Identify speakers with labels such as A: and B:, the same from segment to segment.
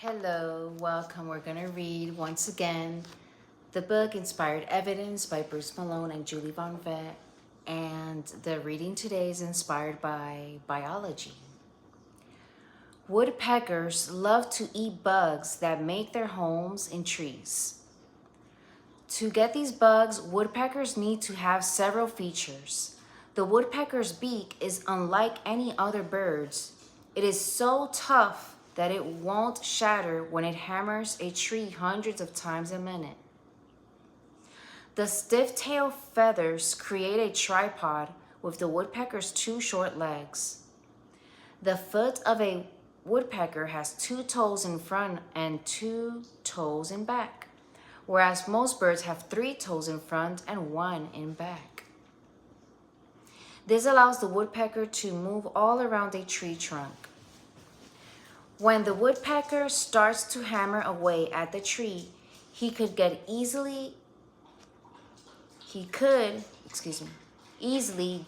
A: Hello, welcome. We're going to read once again the book Inspired Evidence by Bruce Malone and Julie Von Vett. And the reading today is inspired by biology. Woodpeckers love to eat bugs that make their homes in trees. To get these bugs, woodpeckers need to have several features. The woodpecker's beak is unlike any other bird's. It is so tough that it won't shatter when it hammers a tree hundreds of times a minute. The stiff tail feathers create a tripod with the woodpecker's two short legs. The foot of a woodpecker has 2 toes in front and 2 toes in back, whereas most birds have 3 toes in front and 1 in back. This allows the woodpecker to move all around a tree trunk. When the woodpecker starts to hammer away at the tree, he could easily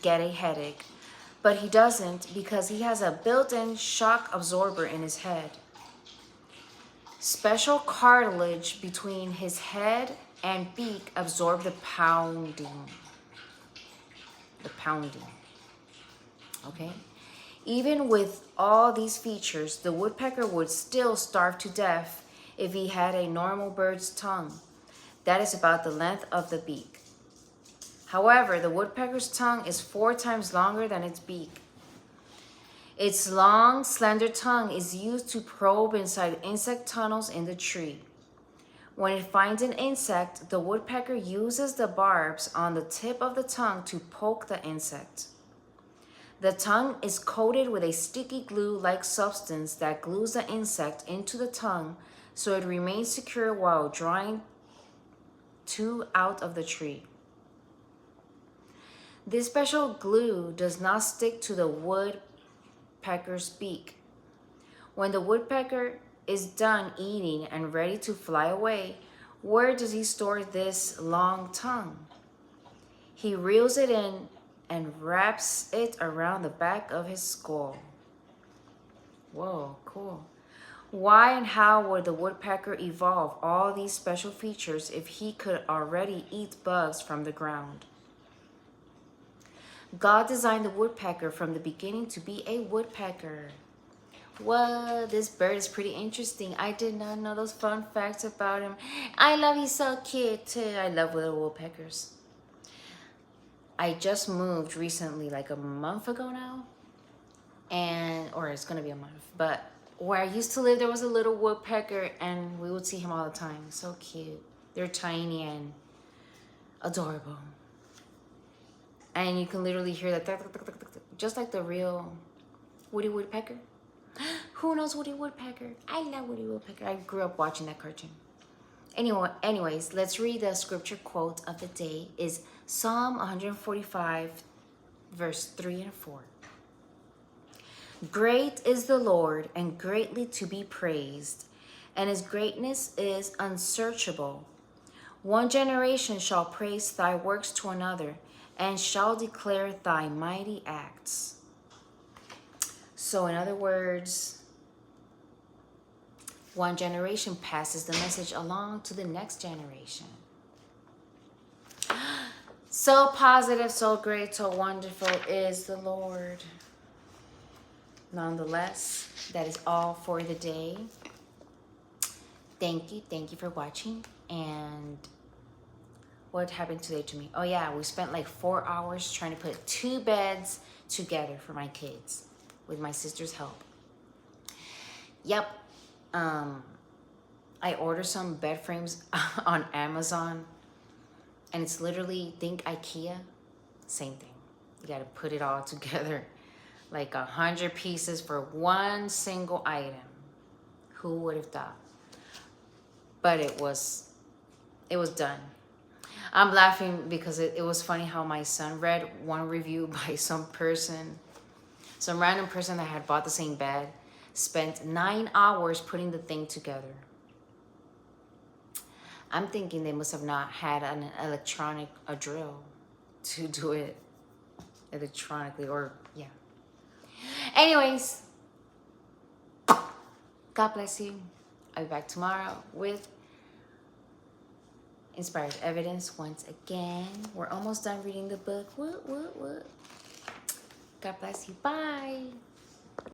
A: get a headache, but he doesn't because he has a built-in shock absorber in his head. Special cartilage between his head and beak absorb the pounding. Okay? Even with all these features, the woodpecker would still starve to death if he had a normal bird's tongue. That is about the length of the beak. However, the woodpecker's tongue is 4 times longer than its beak. Its long, slender tongue is used to probe inside insect tunnels in the tree. When it finds an insect, the woodpecker uses the barbs on the tip of the tongue to poke the insect. The tongue is coated with a sticky glue-like substance that glues the insect into the tongue so it remains secure while drawing out of the tree. This special glue does not stick to the woodpecker's beak. When the woodpecker is done eating and ready to fly away, where does he store this long tongue? He reels it in and wraps it around the back of his skull. Whoa, cool. Why and how would the woodpecker evolve all these special features if he could already eat bugs from the ground? God designed the woodpecker from the beginning to be a woodpecker. Well, this bird is pretty interesting. I did not know those fun facts about him. He's so cute too. I love little woodpeckers. I just moved recently, like a month ago now, or it's gonna be a month, but where I used to live, there was a little woodpecker and we would see him all the time. So cute. They're tiny and adorable. And you can literally hear that, just like the real Woody Woodpecker. Who knows Woody Woodpecker? I love Woody Woodpecker. I grew up watching that cartoon. Anyways, let's read the scripture quote of the day. Is Psalm 145, verse 3 and 4. Great is the Lord and greatly to be praised, and his greatness is unsearchable. One generation shall praise thy works to another, and shall declare thy mighty acts. So in other words, one generation passes the message along to the next generation. So positive, so great, so wonderful is the Lord. Nonetheless, that is all for the day. Thank you for watching. And what happened today to me? Oh yeah, we spent like 4 hours trying to put 2 beds together for my kids with my sister's help. Yep. I ordered some bed frames on Amazon, and it's literally, think IKEA, same thing. You got to put it all together, like 100 pieces for one single item. Who would have thought? But it was done. I'm laughing because it was funny how my son read one review by some random person that had bought the same bed, spent 9 hours putting the thing together. I'm thinking they must have not had a drill to do it electronically, or yeah. Anyways, God bless you. I'll be back tomorrow with inspired evidence once again. We're almost done reading the book. What? God bless you. Bye.